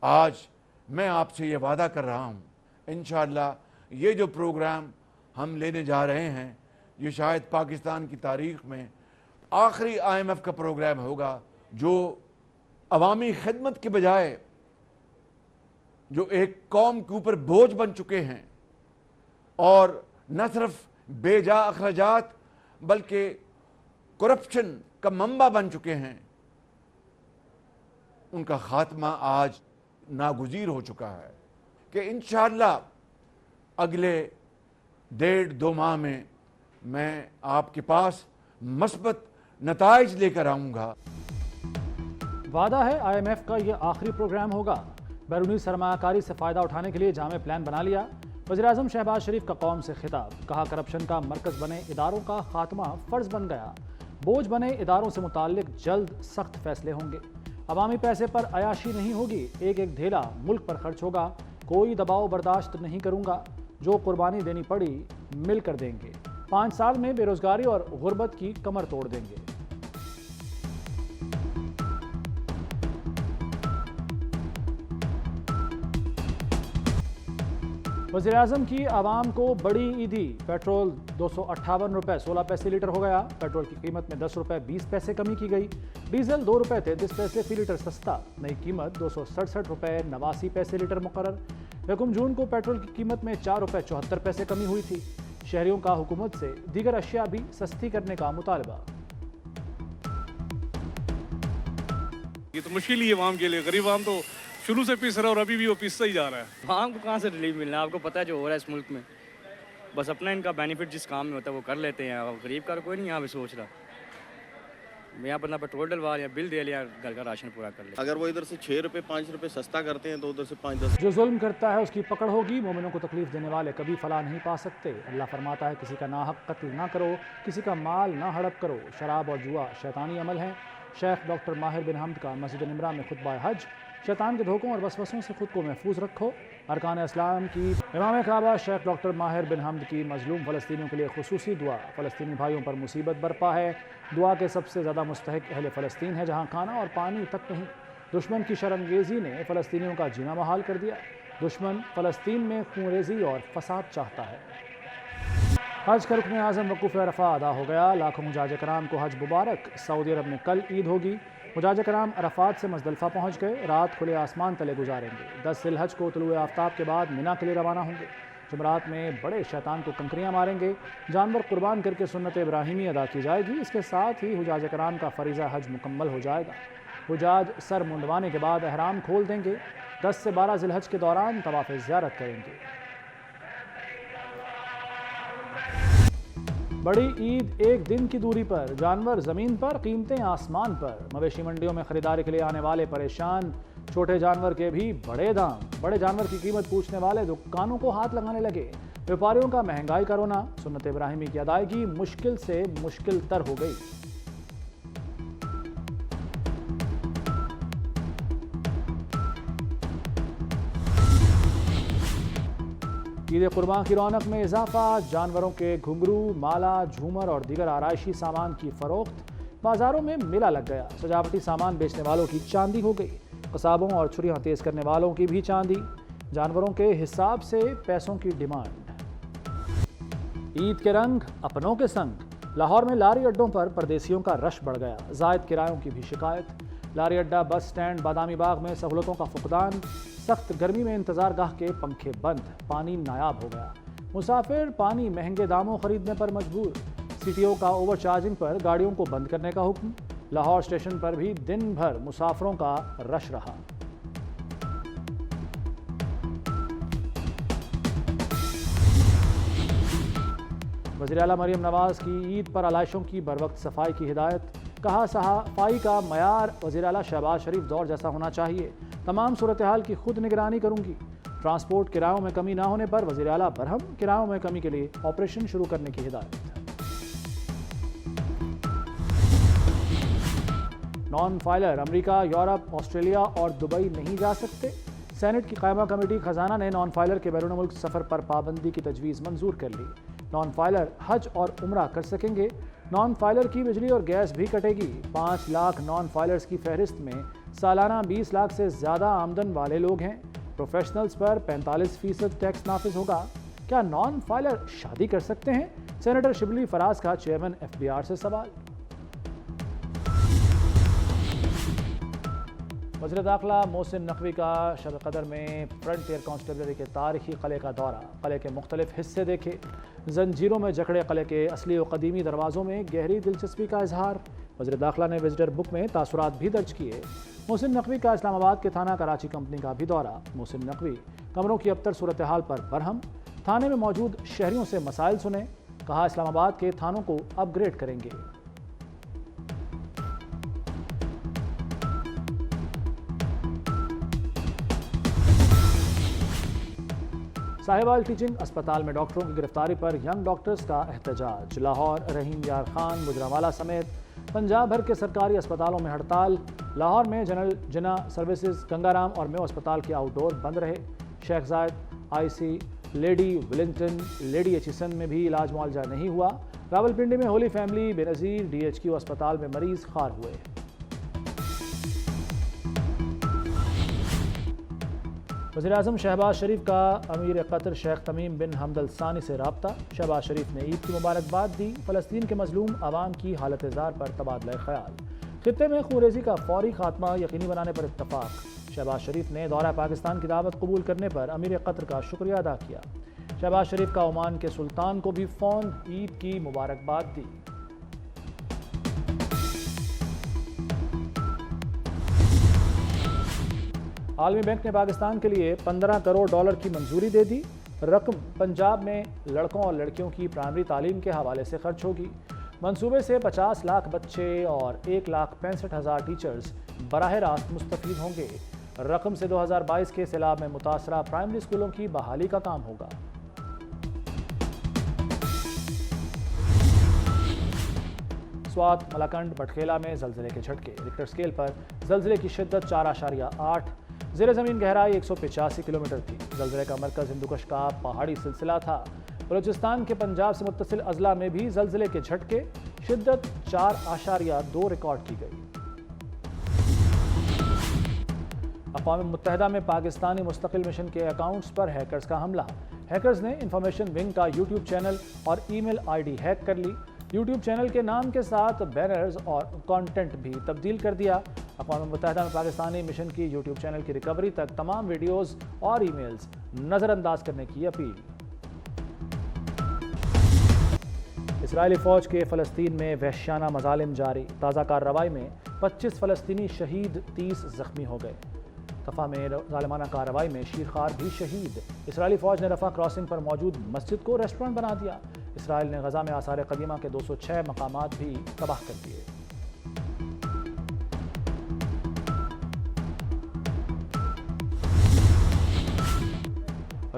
آج میں آپ سے یہ وعدہ کر رہا ہوں انشاءاللہ یہ جو پروگرام ہم لینے جا رہے ہیں یہ شاید پاکستان کی تاریخ میں آخری IMF کا پروگرام ہوگا جو عوامی خدمت کے بجائے جو ایک قوم کے اوپر بوجھ بن چکے ہیں اور نہ صرف بے جا اخراجات بلکہ کرپشن کا منبع بن چکے ہیں، ان کا خاتمہ آج ناگزیر ہو چکا ہے کہ انشاءاللہ اگلے 1.5-2 ماہ میں آپ کے پاس مثبت نتائج لے کر آؤں گا۔ وعدہ ہے IMF کا یہ آخری پروگرام ہوگا۔ بیرونی سرمایہ کاری سے فائدہ اٹھانے کے لیے جامع پلان بنا لیا۔ وزیراعظم شہباز شریف کا قوم سے خطاب، کہا کرپشن کا مرکز بنے اداروں کا خاتمہ فرض بن گیا، بوجھ بنے اداروں سے متعلق جلد سخت فیصلے ہوں گے، عوامی پیسے پر عیاشی نہیں ہوگی، ایک ایک دھیلا ملک پر خرچ ہوگا، کوئی دباؤ برداشت نہیں کروں گا، جو قربانی دینی پڑی مل کر دیں گے، 5 سال میں بے روزگاری اور غربت کی کمر توڑ دیں گے۔ وزیراعظم کی عوام کو بڑی عیدی، پیٹرول 258 روپے 16 پیسے لیٹر ہو گیا، پیٹرول کی قیمت میں 10 روپے 20 پیسے کمی کی گئی، ڈیزل 2 روپے 33 پیسے فی لیٹر سستا، نئی قیمت 267 روپے 89 پیسے لیٹر مقرر۔ 1 جون کو پیٹرول کی قیمت میں 4 روپے 74 پیسے کمی ہوئی تھی۔ شہریوں کا حکومت سے دیگر اشیاء بھی سستی کرنے کا مطالبہ۔ یہ تو مشکل ہی ہے عوام کے لیے، غریب عوام تو شروع سے پیس رہا اور ابھی بھی وہ پیستا ہی جا رہا ہے۔ عوام کو کہاں سے ریلیف ملنا ہے؟ آپ کو پتہ ہے جو ہو رہا ہے اس ملک میں، بس اپنا ان کا بینیفٹ جس کام میں ہوتا ہے وہ کر لیتے ہیں، اور غریب کا کوئی نہیں یہاں پہ سوچ رہا۔ یہاں پر نہ پیٹرول ڈلوا لیا، بل دے لیا، گھر کا راشن پورا کر لیا۔ اگر وہ ادھر سے 6 روپے 5 روپے سستا کرتے ہیں تو ادھر سے 5-10۔ جو ظلم کرتا ہے اس کی پکڑ ہوگی، مومنوں کو تکلیف دینے والے کبھی فلاح نہیں پا سکتے۔ اللہ فرماتا ہے کسی کا ناحق قتل نہ کرو، کسی کا مال نہ ہڑپ کرو، شراب اور جوا شیطانی عمل ہیں۔ شیخ ڈاکٹر ماہر بن حمد کا مسجد نمرہ میں خطبہ حج، شیطان کے دھوکوں اور وسوسوں سے خود کو محفوظ رکھو۔ ارکان اسلام کی امام کعبہ شیخ ڈاکٹر ماہر بن حمد کی مظلوم فلسطینیوں کے لیے خصوصی دعا، فلسطینی بھائیوں پر مصیبت برپا ہے، دعا کے سب سے زیادہ مستحق اہل فلسطین ہے جہاں کھانا اور پانی تک نہیں۔ دشمن کی شرمگیزی نے فلسطینیوں کا جینا محال کر دیا، دشمن فلسطین میں خون ریزی اور فساد چاہتا ہے۔ حج کا رکن اعظم وقوف عرفہ ادا ہو گیا، لاکھوں حجاج کرام کو حج مبارک۔ سعودی عرب میں کل عید ہوگی، حجاج کرام عرفات سے مزدلفہ پہنچ گئے، رات کھلے آسمان تلے گزاریں گے، 10 ذی الحج کو طلوع آفتاب کے بعد منا کے لیے روانہ ہوں گے۔ جمعرات میں بڑے شیطان کو کنکریاں ماریں گے، جانور قربان کر کے سنت ابراہیمی ادا کی جائے گی۔ اس کے ساتھ ہی حجاج کرام کا فریضہ حج مکمل ہو جائے گا۔ حجاج سر منڈوانے کے بعد احرام کھول دیں گے، 10 سے 12 ذی الحج کے دوران طواف زیارت کریں گے۔ بڑی عید ایک دن کی دوری پر، جانور زمین پر، قیمتیں آسمان پر، مویشی منڈیوں میں خریداری کے لیے آنے والے پریشان، چھوٹے جانور کے بھی بڑے دام، بڑے جانور کی قیمت پوچھنے والے دکانوں کو ہاتھ لگانے لگے، ویپاریوں کا مہنگائی کا رونا، سنت ابراہیمی کی ادائیگی مشکل سے مشکل تر ہو گئی۔ عید قربان کی رونق میں اضافہ، جانوروں کے گھنگرو، مالا، جھومر اور دیگر آرائشی سامان کی فروخت، بازاروں میں میلہ لگ گیا، سجاوٹی سامان بیچنے والوں کی چاندی ہو گئی، قصابوں اور چھریاں تیز کرنے والوں کی بھی چاندی، جانوروں کے حساب سے پیسوں کی ڈیمانڈ۔ عید کے رنگ اپنوں کے سنگ، لاہور میں لاری اڈوں پر پردیسیوں کا رش بڑھ گیا، زائد کرایوں کی بھی شکایت، لاری اڈہ، بس سٹینڈ، بادامی باغ میں سہولتوں کا فقدان، سخت گرمی میں انتظار گاہ کے پنکھے بند، پانی نایاب ہو گیا، مسافر پانی مہنگے داموں خریدنے پر مجبور، سی ٹی او کا اوور چارجنگ پر گاڑیوں کو بند کرنے کا حکم، لاہور اسٹیشن پر بھی دن بھر مسافروں کا رش رہا۔ وزیر اعلیٰ مریم نواز کی عید پر علائشوں کی بروقت صفائی کی ہدایت، کہا صفائی کا معیار وزیر اعلیٰ شہباز شریف دور جیسا ہونا چاہیے، تمام صورتحال کی خود نگرانی کروں گی۔ ٹرانسپورٹ کرایوں میں کمی نہ ہونے پر وزیر اعلیٰ برہم، کرایوں میں کمی کے لیے آپریشن شروع کرنے کی ہدایت۔ نان فائلر امریکہ، یورپ، آسٹریلیا اور دبئی نہیں جا سکتے، سینٹ کی قائمہ کمیٹی خزانہ نے نان فائلر کے بیرون ملک سفر پر پابندی کی تجویز منظور کر لی، نان فائلر حج اور عمرہ کر سکیں گے، نان فائلر کی بجلی اور گیس بھی کٹے گی۔ 5 لاکھ نان فائلرز کی فہرست میں سالانہ 20 لاکھ سے زیادہ آمدن والے لوگ ہیں۔ پروفیشنلز پر 45% ٹیکس نافذ ہوگا۔ کیا نان فائلر شادی کر سکتے ہیں؟ سینیٹر شبلی فراز کا چیئرمین FBR سے سوال۔ وزیر داخلہ محسن نقوی کا شب قدر میں فرنٹیئر کانسٹیبلری کے تاریخی قلعے کا دورہ۔ قلعے کے مختلف حصے دیکھے، زنجیروں میں جکڑے قلعے کے اصلی و قدیمی دروازوں میں گہری دلچسپی کا اظہار۔ وزیر داخلہ نے وزٹر بک میں تاثرات بھی درج کیے۔ محسن نقوی کا اسلام آباد کے تھانہ کراچی کمپنی کا بھی دورہ۔ محسن نقوی کمروں کی ابتر صورتحال پر برہم، تھانے میں موجود شہریوں سے مسائل سنے، کہا اسلام آباد کے تھانوں کو اپ گریڈ کریں گے۔ ساہیوال ٹیچنگ اسپتال میں ڈاکٹروں کی گرفتاری پر ینگ ڈاکٹرز کا احتجاج۔ لاہور، رحیم یار خان، گجرانوالہ سمیت پنجاب بھر کے سرکاری اسپتالوں میں ہڑتال۔ لاہور میں جنرل جنا سروسز، گنگا رام اور میو اسپتال کے آؤٹ ڈور بند رہے۔ شیخ زائد، IC، lady Wellington, lady Aitchison میں بھی علاج معالجہ نہیں ہوا۔ راولپنڈی میں ہولی فیملی بے نظیر DHQ اسپتال میں مریض خوار ہوئے۔ وزیراعظم شہباز شریف کا امیر قطر شیخ تمیم بن حمد الثانی سے رابطہ۔ شہباز شریف نے عید کی مبارکباد دی۔ فلسطین کے مظلوم عوام کی حالت زار پر تبادلہ خیال۔ خطے میں خونریزی کا فوری خاتمہ یقینی بنانے پر اتفاق۔ شہباز شریف نے دورہ پاکستان کی دعوت قبول کرنے پر امیر قطر کا شکریہ ادا کیا۔ شہباز شریف کا عمان کے سلطان کو بھی فون عید کی مبارکباد دی۔ عالمی بینک نے پاکستان کے لیے $15 کروڑ کی منظوری دے دی۔ رقم پنجاب میں لڑکوں اور لڑکیوں کی پرائمری تعلیم کے حوالے سے خرچ ہوگی۔ منصوبے سے 50 لاکھ بچے اور 1,65,000 ٹیچرز براہ راست مستفید ہوں گے۔ رقم سے 2022 کے سیلاب میں متاثرہ پرائمری اسکولوں کی بحالی کا کام ہوگا۔ سوات، ملاکنڈ، بٹخیلا میں زلزلے کے جھٹکے۔ ریکٹر سکیل پر زلزلے کی شدت 4.8۔ زیر زمین گہرائی 185 کلومیٹر تھی۔ زلزلے کا مرکز ہندوکش کا پہاڑی سلسلہ تھا۔ بلوچستان کے پنجاب سے متصل اضلاع میں بھی زلزلے کے جھٹکے، شدت 4.2 ریکارڈ کی گئی۔ اقوام متحدہ میں پاکستانی مستقل مشن کے اکاؤنٹس پر ہیکرز کا حملہ۔ ہیکرز نے انفارمیشن ونگ کا YouTube چینل اور ای میل ID ہیک کر لی۔ YouTube چینل کے نام کے ساتھ بینرز اور کانٹینٹ بھی تبدیل کر دیا۔ اقوام متحدہ میں پاکستانی مشن کی YouTube چینل کی ریکوری تک تمام ویڈیوز اور ای میلز نظر انداز کرنے کی اپیل۔ اسرائیلی فوج کے فلسطین میں وحشیانہ مظالم جاری۔ تازہ کارروائی میں 25 فلسطینی شہید، 30 زخمی ہو گئے۔ رفح میں ظالمانہ کارروائی میں شیرخوار بھی شہید۔ اسرائیلی فوج نے رفح کراسنگ پر موجود مسجد کو ریسٹورنٹ بنا دیا۔ اسرائیل نے غزہ میں آثار قدیمہ کے 206 مقامات بھی تباہ کر دیے۔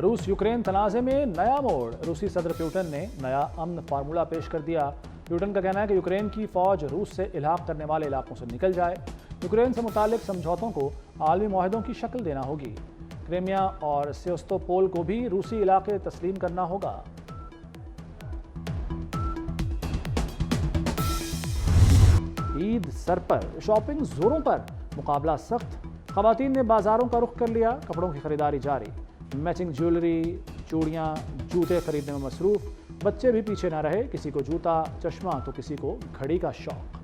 روس یوکرین تنازع میں نیا موڑ۔ روسی صدر پیوٹن نے نیا امن فارمولہ پیش کر دیا۔ پیوٹن کا کہنا ہے کہ یوکرین کی فوج روس سے الحاق کرنے والے علاقوں سے نکل جائے۔ یوکرین سے متعلق سمجھوتوں کو عالمی معاہدوں کی شکل دینا ہوگی۔ کریمیا اور سیوستوپول کو بھی روسی علاقے تسلیم کرنا ہوگا۔ عید سر پر، شاپنگ زوروں پر، مقابلہ سخت۔ خواتین نے بازاروں کا رخ کر لیا، کپڑوں کی خریداری جاری۔ میچنگ جیولری، چوڑیاں، جوتے خریدنے میں مصروف۔ بچے بھی پیچھے نہ رہے، کسی کو جوتا، چشمہ تو کسی کو گھڑی کا شوق۔